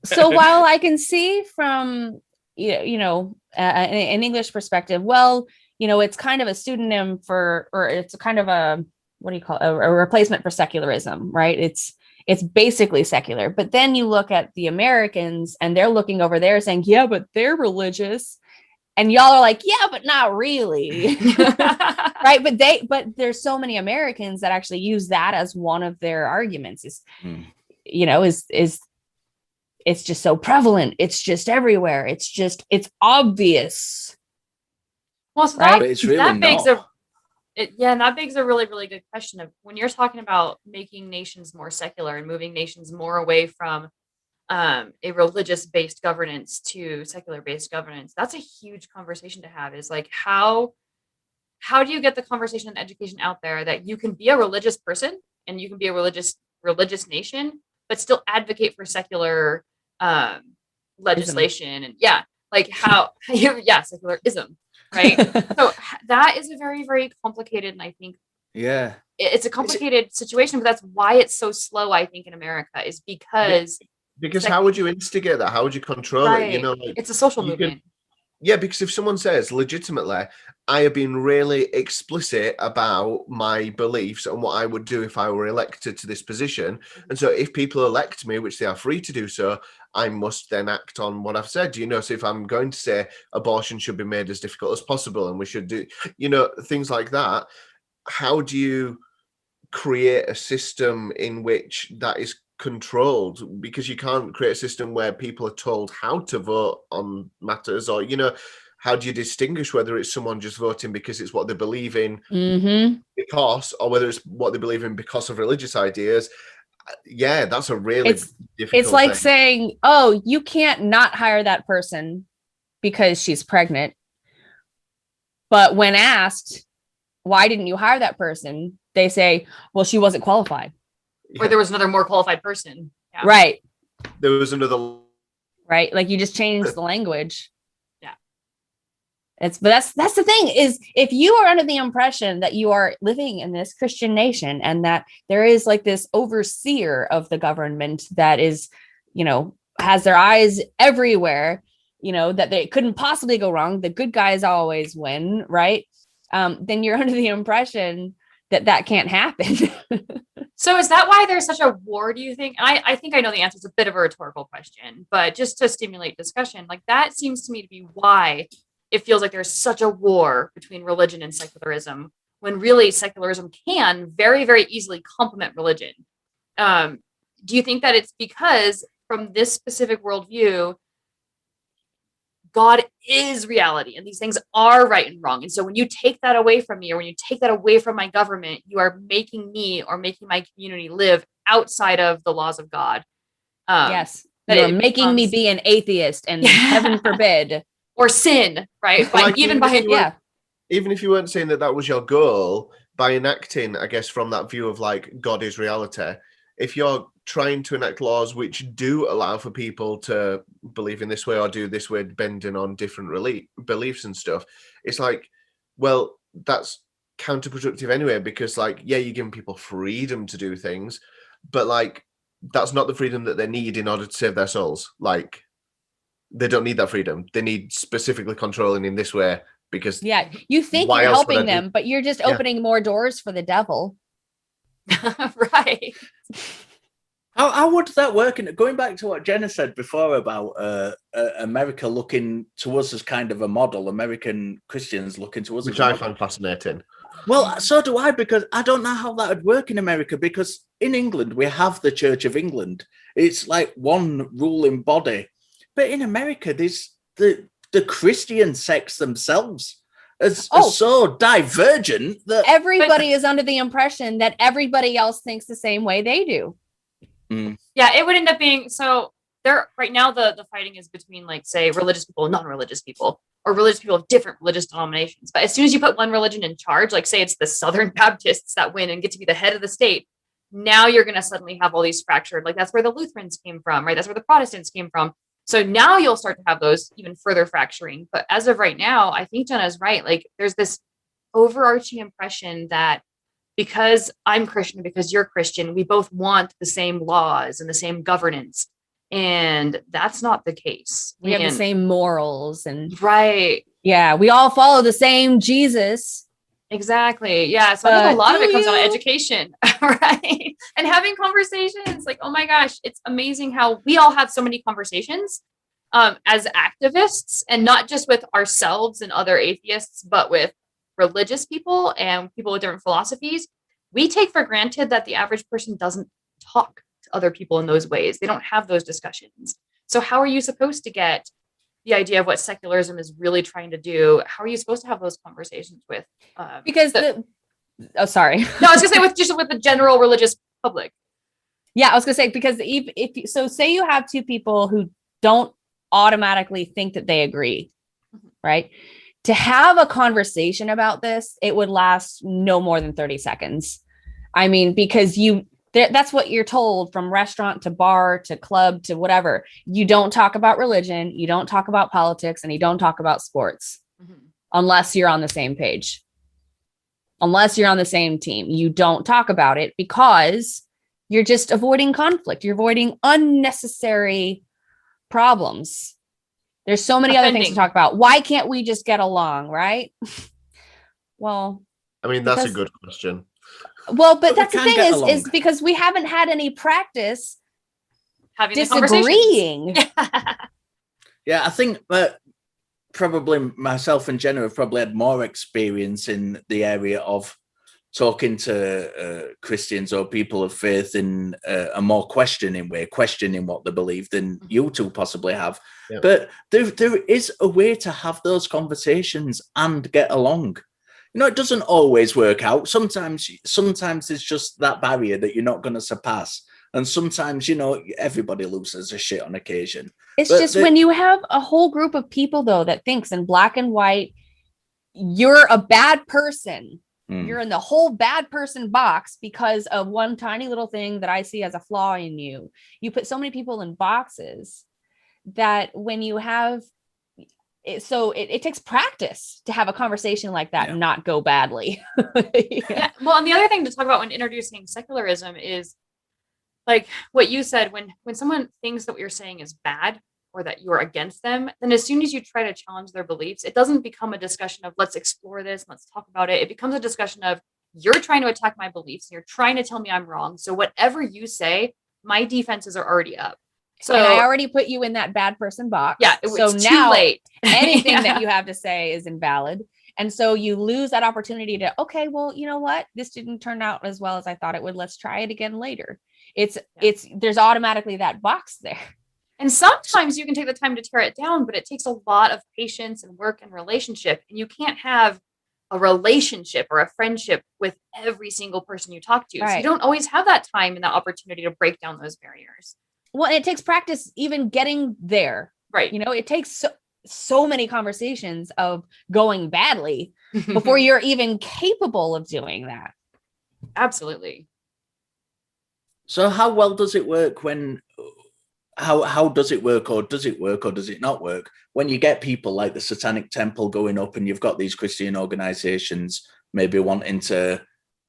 S2: So while I can see from an English perspective, well, you know, it's kind of a pseudonym for, or it's a kind of a, what do you call it? A replacement for secularism, right? It's basically secular. But then you look at the Americans and they're looking over there saying, yeah, but they're religious. And y'all are like, yeah, but not really. Right. But there's so many Americans that actually use that as one of their arguments it's just so prevalent. It's just everywhere. It's obvious.
S1: Well, so
S3: right? But it's really
S1: that
S3: begs
S1: that begs a really, really good question of, when you're talking about making nations more secular and moving nations more away from a religious-based governance to secular-based governance, that's a huge conversation to have. Is like, how do you get the conversation and education out there that you can be a religious person and you can be a religious nation, but still advocate for secular legislation and secularism, right? So that is a very, very complicated, and I think it's a complicated situation, but that's why it's so slow, I think, in America, is because
S4: how would you instigate that? How would you control it? You know, like,
S1: it's a social movement.
S4: Yeah, because if someone says legitimately, I have been really explicit about my beliefs and what I would do if I were elected to this position. And so if people elect me, which they are free to do so, I must then act on what I've said. You know, so if I'm going to say abortion should be made as difficult as possible and we should do, you know, things like that, how do you create a system in which that is controlled? Because you can't create a system where people are told how to vote on matters, or, you know, how do you distinguish whether it's someone just voting because it's what they believe in because, or whether it's what they believe in because of religious ideas? Yeah, that's a really difficult
S2: it's like
S4: thing.
S2: saying, oh, you can't not hire that person because she's pregnant, but when asked, why didn't you hire that person, they say, well, she wasn't qualified.
S1: Or there was another more qualified person. Yeah.
S2: Right.
S4: There was another.
S2: Right. Like, you just changed the language.
S1: Yeah.
S2: But that's the thing, is if you are under the impression that you are living in this Christian nation and that there is like this overseer of the government that is, you know, has their eyes everywhere, that they couldn't possibly go wrong, the good guys always win, right? Then you're under the impression that can't happen.
S1: So is that why there's such a war, do you think? I think I know the answer. It's a bit of a rhetorical question, but just to stimulate discussion, like that seems to me to be why it feels like there's such a war between religion and secularism, when really secularism can very, very easily complement religion. Do you think that it's because from this specific worldview, God is reality and these things are right and wrong? And so when you take that away from me, or when you take that away from my government, you are making me or making my community live outside of the laws of God.
S2: Yes. You're making me be an atheist, and heaven forbid.
S1: Or sin, right?
S4: Like,
S1: even
S4: if you weren't saying that was your goal, by enacting, I guess, from that view of like God is reality, if you're trying to enact laws which do allow for people to believe in this way or do this way, bending on different beliefs and stuff, it's like, well, that's counterproductive anyway, because like, yeah, you're giving people freedom to do things, but like, that's not the freedom that they need in order to save their souls. Like, they don't need that freedom. They need specifically controlling in this way, because
S2: you think you're helping them, but you're just opening more doors for the devil.
S1: Right.
S3: How would that work? And going back to what Jenna said before about America looking to us as kind of a model, American Christians looking to us,
S4: which I find fascinating.
S3: Well, so do I, because I don't know how that would work in America, because in England, we have the Church of England. It's like one ruling body. But in America, there's the Christian sects themselves are so divergent that
S2: everybody is under the impression that everybody else thinks the same way they do.
S1: Yeah, it would end up being, so there right now the fighting is between, like, say, religious people and non-religious people, or religious people of different religious denominations. But as soon as you put one religion in charge, like say it's the Southern Baptists that win and get to be the head of the state, now you're going to suddenly have all these fractured, like that's where the Lutherans came from, right? That's where the Protestants came from. So now you'll start to have those even further fracturing. But as of right now, I think Jenna's right. Like, there's this overarching impression that because I'm Christian, because you're Christian, we both want the same laws and the same governance. And that's not the case.
S2: We have the same morals and
S1: right.
S2: Yeah, we all follow the same Jesus.
S1: Exactly. Yeah. So I think a lot of it comes down to education, right? And having conversations. Like, oh my gosh, it's amazing how we all have so many conversations as activists, and not just with ourselves and other atheists, but with religious people and people with different philosophies. We take for granted that the average person doesn't talk to other people in those ways. They don't have those discussions. So how are you supposed to get the idea of what secularism is really trying to do? How are you supposed to have those conversations with?
S2: Because sorry.
S1: No, I was gonna say with the general religious public.
S2: Yeah, I was gonna say, because if so, say you have two people who don't automatically think that they agree, right? To have a conversation about this, it would last no more than 30 seconds. I mean, because that's what you're told from restaurant to bar to club to whatever. You don't talk about religion, you don't talk about politics, and you don't talk about sports unless you're on the same page. Unless you're on the same team, you don't talk about it, because you're just avoiding conflict. You're avoiding unnecessary problems. There's so many other things to talk about. Why can't we just get along, right? Well,
S4: I mean, that's a good question.
S2: Well, but that's the thing is because we haven't had any practice
S1: having
S2: disagreeing.
S3: Yeah, I think probably myself and Jenna have probably had more experience in the area of talking to Christians or people of faith in a more questioning way, questioning what they believe, than you two possibly have. Yeah. But there is a way to have those conversations and get along. You know, it doesn't always work out. Sometimes it's just that barrier that you're not going to surpass. And sometimes, you know, everybody loses a shit on occasion.
S2: It's just when you have a whole group of people, though, that thinks in black and white, you're a bad person. You're in the whole bad person box because of one tiny little thing that I see as a flaw in you. You put so many people in boxes that when you have it takes practice to have a conversation like that and not go badly.
S1: Yeah. Well, and the other thing to talk about when introducing secularism is like what you said, when someone thinks that what you're saying is bad, or that you're against them, then as soon as you try to challenge their beliefs, it doesn't become a discussion of let's explore this, let's talk about it. It becomes a discussion of you're trying to attack my beliefs and you're trying to tell me I'm wrong. So whatever you say, my defenses are already up. So
S2: and I already put you in that bad person box.
S1: Yeah,
S2: so
S1: it's
S2: now
S1: too late.
S2: anything
S1: Yeah.
S2: that you have to say is invalid. And so you lose that opportunity to, okay, well, you know what? This didn't turn out as well as I thought it would. Let's try it again later. There's automatically that box there.
S1: And sometimes you can take the time to tear it down, but it takes a lot of patience and work and relationship. And you can't have a relationship or a friendship with every single person you talk to.
S2: Right.
S1: So you don't always have that time and that opportunity to break down those barriers.
S2: Well, and it takes practice even getting there.
S1: Right.
S2: You know, it takes so many conversations of going badly before you're even capable of doing that.
S1: Absolutely.
S3: So how well does it work when, how does it work, or does it work, or does it not work when you get people like the Satanic Temple going up and you've got these Christian organizations maybe wanting to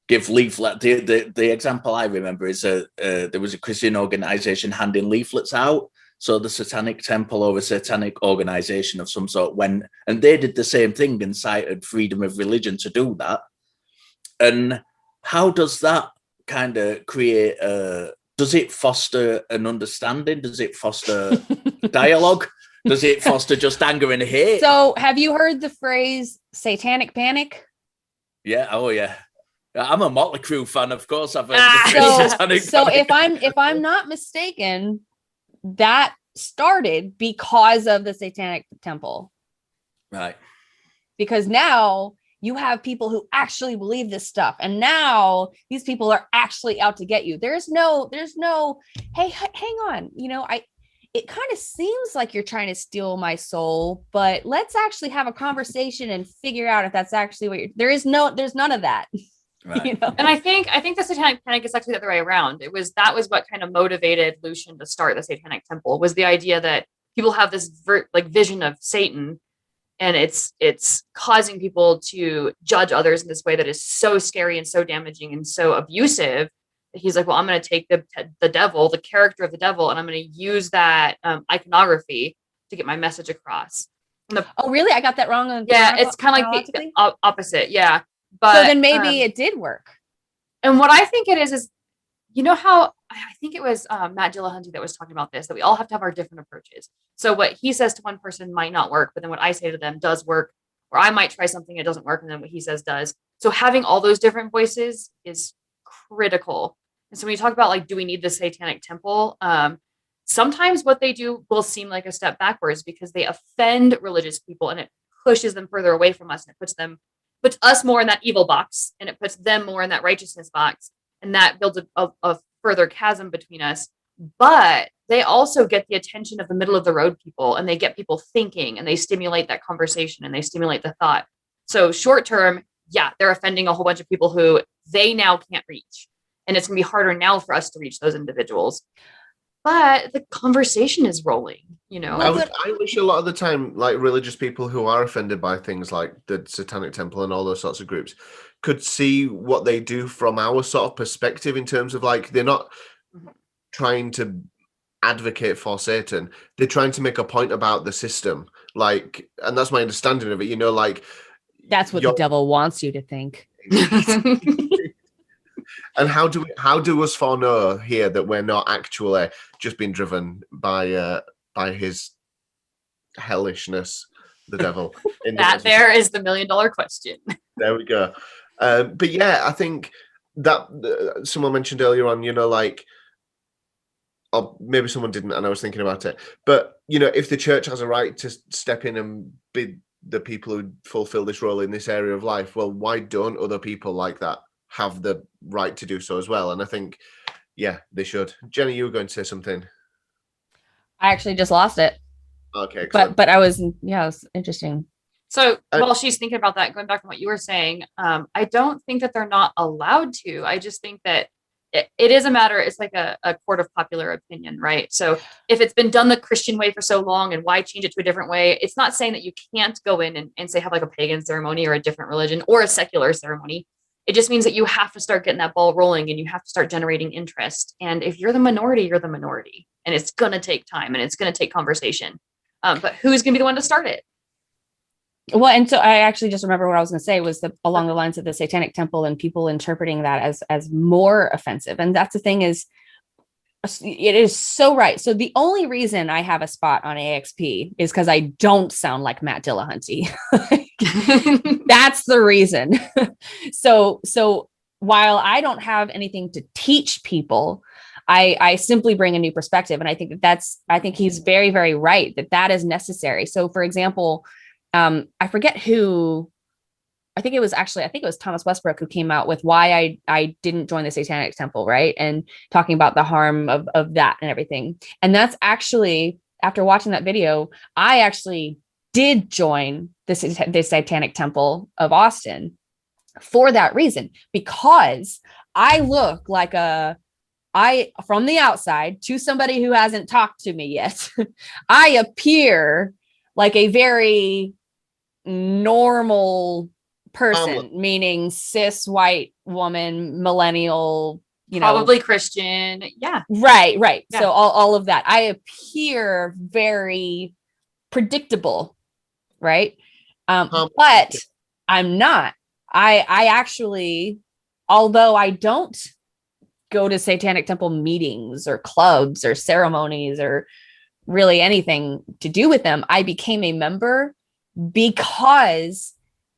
S3: give leaflet? The example I remember is there was a Christian organization handing leaflets out. So the Satanic Temple or a satanic organization of some sort went, and they did the same thing and cited freedom of religion to do that. And how does that kind of create does it foster an understanding? Does it foster dialogue? Does it foster just anger and hate?
S2: So have you heard the phrase Satanic Panic?
S3: Yeah. Oh yeah. I'm a Motley Crue fan, of course. I've heard the phrase Satanic
S2: so
S3: Panic.
S2: if I'm not mistaken, that started because of the Satanic Temple.
S3: Right.
S2: Because now you have people who actually believe this stuff. And now these people are actually out to get you. There's no, hey, hang on. You know, it kind of seems like you're trying to steal my soul, but let's actually have a conversation and figure out if that's actually what there's none of that.
S3: Right.
S2: You know?
S1: And I think the Satanic Panic is actually the other way around. That was what kind of motivated Lucian to start the Satanic Temple, was the idea that people have this vision of Satan, and it's causing people to judge others in this way that is so scary and so damaging and so abusive. He's like, well, I'm going to take the devil, the character of the devil, and I'm going to use that iconography to get my message across.
S2: Oh, really? I got that wrong.
S1: Yeah, it's kind of like the opposite. Yeah. But
S2: so then maybe it did work.
S1: And what I think it is, you know how I think it was Matt Gillahunty that was talking about this, that we all have to have our different approaches. So what he says to one person might not work, but then what I say to them does work, or I might try something it doesn't work, and then what he says does. So having all those different voices is critical. And so when you talk about like, do we need the Satanic Temple? Sometimes what they do will seem like a step backwards because they offend religious people and it pushes them further away from us, and it puts us more in that evil box, and it puts them more in that righteousness box. And that builds a further chasm between us. But they also get the attention of the middle of the road people, and they get people thinking, and they stimulate that conversation, and they stimulate the thought. So short term, yeah, they're offending a whole bunch of people who they now can't reach. And it's going to be harder now for us to reach those individuals. But the conversation is rolling, you know.
S4: I wish a lot of the time, like religious people who are offended by things like the Satanic Temple and all those sorts of groups could see what they do from our sort of perspective, in terms of like, they're not trying to advocate for Satan. They're trying to make a point about the system. Like, and that's my understanding of it, you know, like.
S2: That's what the devil wants you to think.
S4: And how do us foreknow here that we're not actually just being driven by his hellishness, the devil?
S1: There is the $1 million question.
S4: There we go. But yeah, I think that someone mentioned earlier on, you know, like, or maybe someone didn't, and I was thinking about it. But you know, if the church has a right to step in and be the people who fulfill this role in this area of life, well, why don't other people like that have the right to do so as well? And I think, yeah, they should. Jenny, you were going to say something.
S2: I actually just lost it.
S4: Okay, excellent.
S2: but it was interesting.
S1: So while she's thinking about that, going back on what you were saying, I don't think that they're not allowed to. I just think that it is a matter, it's like a court of popular opinion, right? So if it's been done the Christian way for so long, and why change it to a different way? It's not saying that you can't go in and say, have like a pagan ceremony or a different religion or a secular ceremony. It just means that you have to start getting that ball rolling and you have to start generating interest. And if you're the minority, you're the minority. And it's going to take time and it's going to take conversation. But who's going to be the one to start it?
S2: Well, and so I actually just remember what I was going to say was along the lines of the Satanic Temple and people interpreting that as more offensive. And that's the thing is, it is so right. So the only reason I have a spot on AXP is because I don't sound like Matt Dillahunty. That's the reason. So while I don't have anything to teach people, I simply bring a new perspective. And I think I think he's very, very right that is necessary. So for example, I forget who, I think it was Thomas Westbrook who came out with why I didn't join the Satanic Temple, right? And talking about the harm of that and everything. And that's actually, after watching that video, I actually did join the Satanic Temple of Austin for that reason, because I look like from the outside to somebody who hasn't talked to me yet, I appear like a very normal person, meaning cis white woman, millennial,
S1: probably Christian. Yeah.
S2: Right.
S1: Yeah.
S2: So all of that. I appear very predictable, right? But I'm not. I actually, although I don't go to Satanic Temple meetings or clubs or ceremonies or really anything to do with them, I became a member because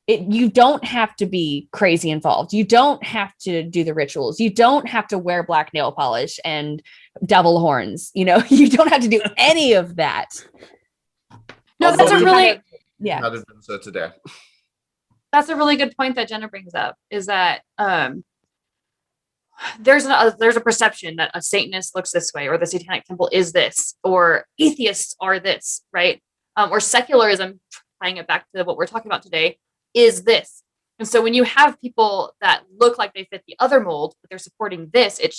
S2: you don't have to be crazy involved. You don't have to do the rituals. You don't have to wear black nail polish and devil horns. You don't have to do any of that.
S1: No, that's a really
S4: today.
S1: That's a really good point that Jenna brings up, is that there's a perception that a Satanist looks this way, or the Satanic Temple is this, or atheists are this, right? Or secularism, tying it back to what we're talking about today, is this. And so when you have people that look like they fit the other mold, but they're supporting this, it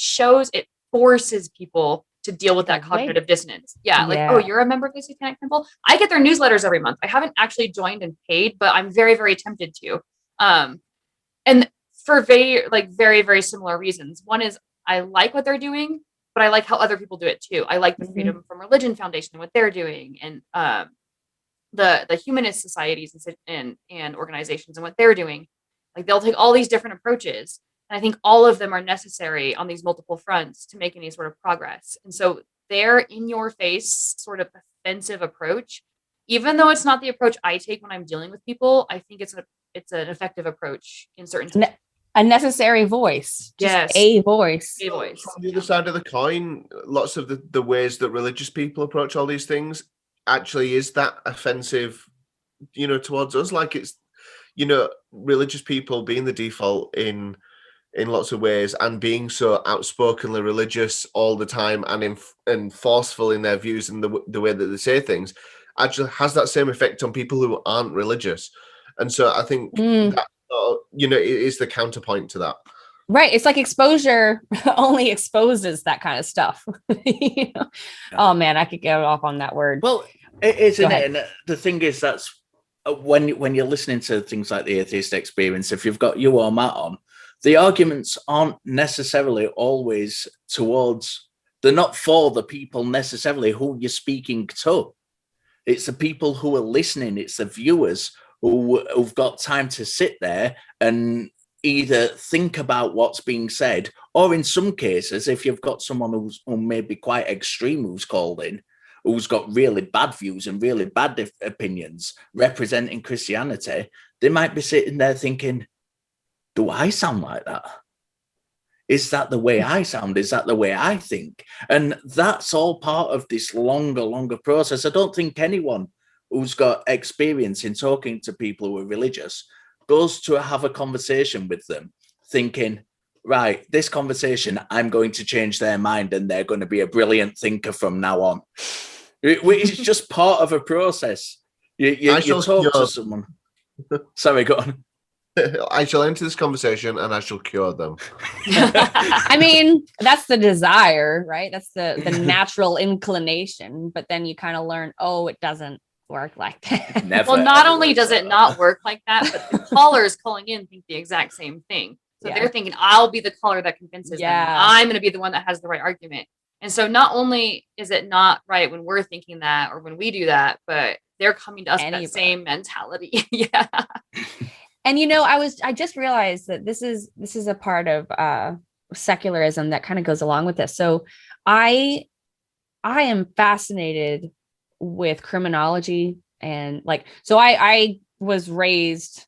S1: forces people to deal with that cognitive dissonance. Yeah, like, oh, you're a member of the Satanic Temple? I get their newsletters every month. I haven't actually joined and paid, but I'm very, very tempted to. And for very, very similar reasons. One is I like what they're doing, but I like how other people do it too. I like the Freedom from Religion Foundation and what they're doing, and the humanist societies and organizations and what they're doing. Like, they'll take all these different approaches, and I think all of them are necessary on these multiple fronts to make any sort of progress. And so their in your face sort of offensive approach, even though it's not the approach I take when I'm dealing with people, I think it's an effective approach in certain
S2: a necessary voice.
S1: Yes.
S2: A voice.
S4: On the other side of the coin, lots of the ways that religious people approach all these things actually is that offensive, towards us. Like, it's, religious people being the default in lots of ways, and being so outspokenly religious all the time and forceful in their views and the way that they say things, actually has that same effect on people who aren't religious. And so I think that, it is the counterpoint to that.
S2: Right. It's like exposure only exposes that kind of stuff. Oh man, I could get off on that word.
S3: Well, it is, isn't it? And the thing is, that's when you're listening to things like the Atheist Experience, if you've got you or Matt on, the arguments aren't necessarily always they're not for the people necessarily who you're speaking to. It's the people who are listening. It's the viewers who've got time to sit there and either think about what's being said, or in some cases, if you've got someone who may be quite extreme who's called in, who's got really bad views and really bad opinions representing Christianity, they might be sitting there thinking, do I sound like that? Is that the way I sound? Is that the way I think? And that's all part of this longer process. I don't think anyone who's got experience in talking to people who are religious goes to have a conversation with them thinking, right, this conversation, I'm going to change their mind and they're going to be a brilliant thinker from now on. It's just part of a process. You talk to someone. Sorry, go on.
S4: I shall enter this conversation and I shall cure them.
S2: I mean, that's the desire, right? That's the natural inclination. But then you kind of learn, it doesn't work like that.
S3: Never,
S1: well, not only does it not work like that, but the callers calling in think the exact same thing. So they're thinking, I'll be the color that convinces them. I'm going to be the one that has the right argument. And so not only is it not right when we're thinking that or when we do that, but they're coming to us with that same mentality. Yeah.
S2: And I just realized that this is a part of secularism that kind of goes along with this. So I am fascinated with criminology, and I was raised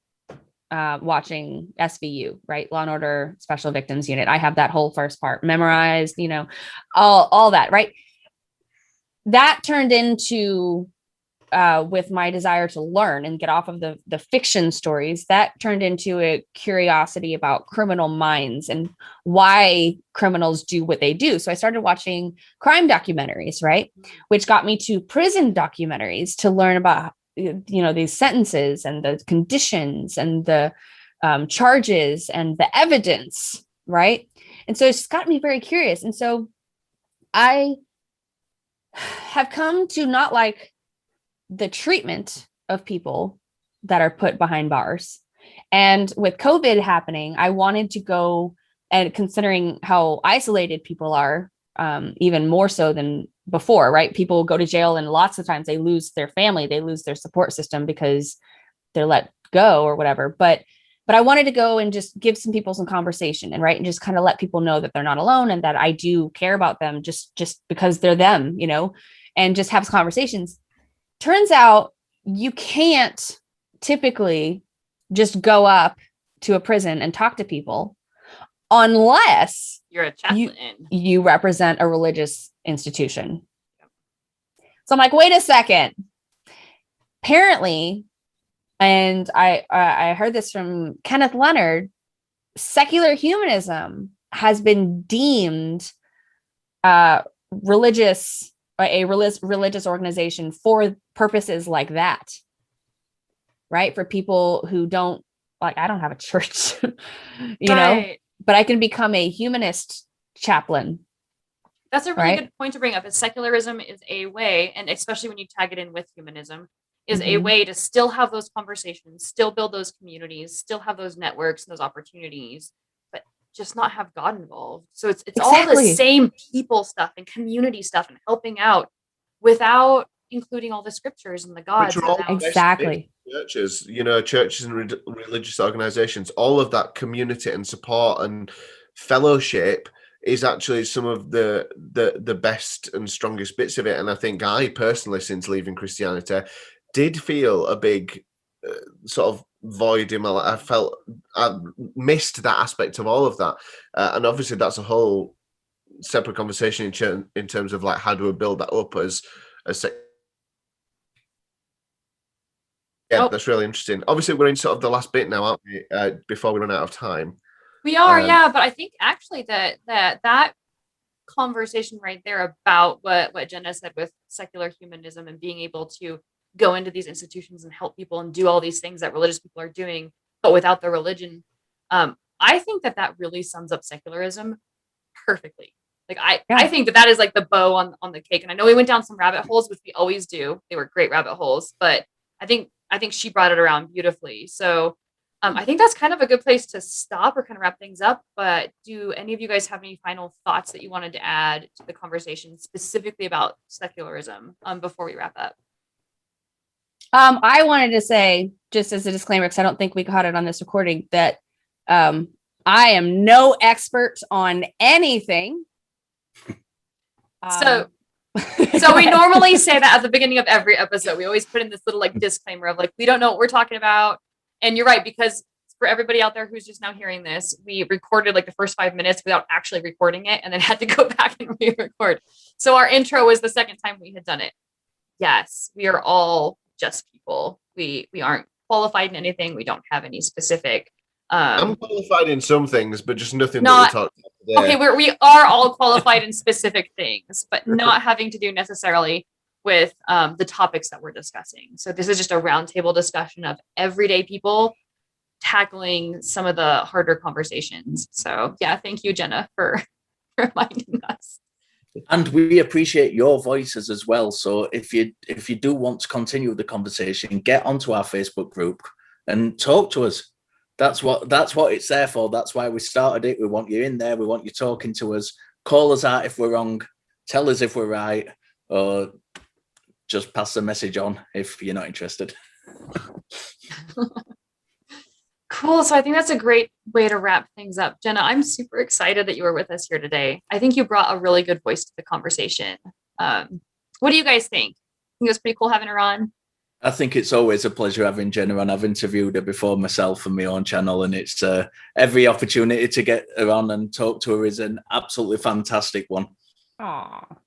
S2: watching SVU, right? Law and Order Special Victims Unit. I have that whole first part memorized, all that, right? That turned into with my desire to learn and get off of the fiction stories, that turned into a curiosity about criminal minds and why criminals do what they do. So I started watching crime documentaries, right? Which got me to prison documentaries to learn about, these sentences and the conditions and the charges and the evidence, right? And so it's got me very curious. And so I have come to not like the treatment of people that are put behind bars. And with COVID happening, I wanted to go, and considering how isolated people are, even more so than before, right? People go to jail and lots of times they lose their family, they lose their support system because they're let go or whatever. But I wanted to go and just give some people some conversation and just kind of let people know that they're not alone and that I do care about them just because they're them, and just have conversations. Turns out you can't typically just go up to a prison and talk to people unless
S1: you're a chaplain.
S2: You represent a religious institution. So I'm like, wait a second. Apparently, and I heard this from Kenneth Leonard, secular humanism has been deemed religious organization for purposes like that, right? For people who don't, like, I don't have a church, know, but I can become a humanist chaplain.
S1: That's a really good point to bring up. Is secularism is a way, and especially when you tag it in with humanism, is a way to still have those conversations, still build those communities, still have those networks and those opportunities, but just not have God involved. So it's all the same people stuff and community stuff and helping out without including all the scriptures and the gods.
S2: Exactly.
S4: Churches, churches and religious organizations, all of that community and support and fellowship is actually some of the best and strongest bits of it. And I think I personally, since leaving Christianity, did feel a big sort of void in my life. I felt I missed that aspect of all of that. And obviously that's a whole separate conversation in terms of like, how do we build that up as that's really interesting. Obviously we're in sort of the last bit now, aren't we? Before we run out of time.
S1: We are, but I think actually that conversation right there about what Jenna said with secular humanism and being able to go into these institutions and help people and do all these things that religious people are doing, but without the religion. I think that really sums up secularism perfectly. Like I think that is like the bow on the cake. And I know we went down some rabbit holes, which we always do. They were great rabbit holes, but I think she brought it around beautifully. So I think that's kind of a good place to stop or kind of wrap things up. But do any of you guys have any final thoughts that you wanted to add to the conversation specifically about secularism before we wrap up?
S2: I wanted to say, just as a disclaimer, because I don't think we caught it on this recording, that I am no expert on anything.
S1: So we normally say that at the beginning of every episode. We always put in this little like disclaimer of like, we don't know what we're talking about. And you're right, because for everybody out there who's just now hearing this, we recorded like the first 5 minutes without actually recording it and then had to go back and re-record. So our intro was the second time we had done it. Yes, we are all just people. We aren't qualified in anything. We don't have any specific.
S4: I'm qualified in some things, but just nothing that we talked about today.
S1: Okay, we are all qualified in specific things, but not having to do necessarily with the topics that we're discussing. So this is just a roundtable discussion of everyday people tackling some of the harder conversations. So yeah, thank you, Jenna, for reminding us.
S3: And we appreciate your voices as well. So if you do want to continue the conversation, get onto our Facebook group and talk to us. That's what it's there for. That's why we started it. We want you in there. We want you talking to us. Call us out if we're wrong. Tell us if we're right, or just pass the message on if you're not interested.
S1: Cool. So I think that's a great way to wrap things up. Jenna, I'm super excited that you were with us here today. I think you brought a really good voice to the conversation. What do you guys think? I think it was pretty cool having her on.
S3: I think it's always a pleasure having Jenna on. I've interviewed her before myself and my own channel, and it's every opportunity to get her on and talk to her is an absolutely fantastic one.
S2: Aww.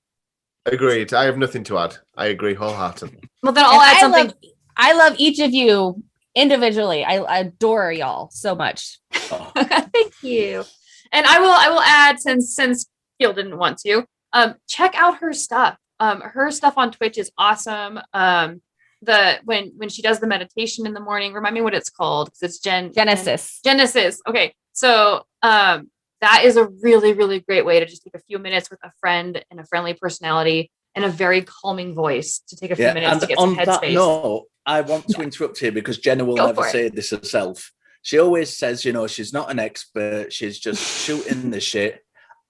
S4: Agreed. I have nothing to add. I agree wholeheartedly.
S1: Well, then I'll add something.
S2: I love each of you individually. I adore y'all so much.
S3: Oh.
S1: Thank you. And I will add, since Gil didn't want to, check out her stuff. Her stuff on Twitch is awesome. When she does the meditation in the morning, remind me what it's called, because it's Genesis. Okay, so that is a really, really great way to just take a few minutes with a friend and a friendly personality and a very calming voice to take a few minutes to get some headspace.
S3: No, I want to interrupt here because Jenna will never say this herself. She always says, she's not an expert. She's just shooting the shit.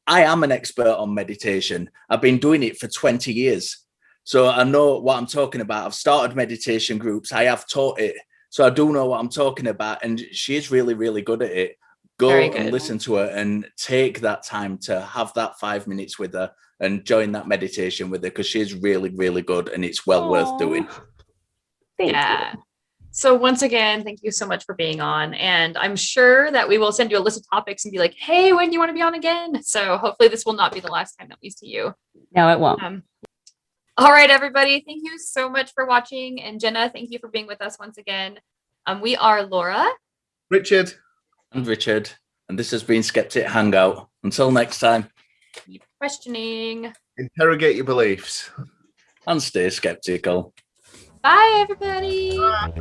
S3: I am an expert on meditation. I've been doing it for 20 years. So I know what I'm talking about. I've started meditation groups. I have taught it. So I do know what I'm talking about. And she is really, really good at it. Go and listen to her and take that time to have that 5 minutes with her and join that meditation with her, because she's really, really good and it's well worth doing.
S2: Thank you.
S1: So once again, thank you so much for being on. And I'm sure that we will send you a list of topics and be like, hey, when do you want to be on again? So hopefully this will not be the last time that we see you.
S2: No, it won't.
S1: All right, everybody. Thank you so much for watching. And Jenna, thank you for being with us once again. We are Laura,
S4: Richard,
S3: and this has been Skeptic Hangout. Until next time.
S1: Keep questioning.
S4: Interrogate your beliefs.
S3: And stay skeptical.
S1: Bye, everybody.
S4: Bye.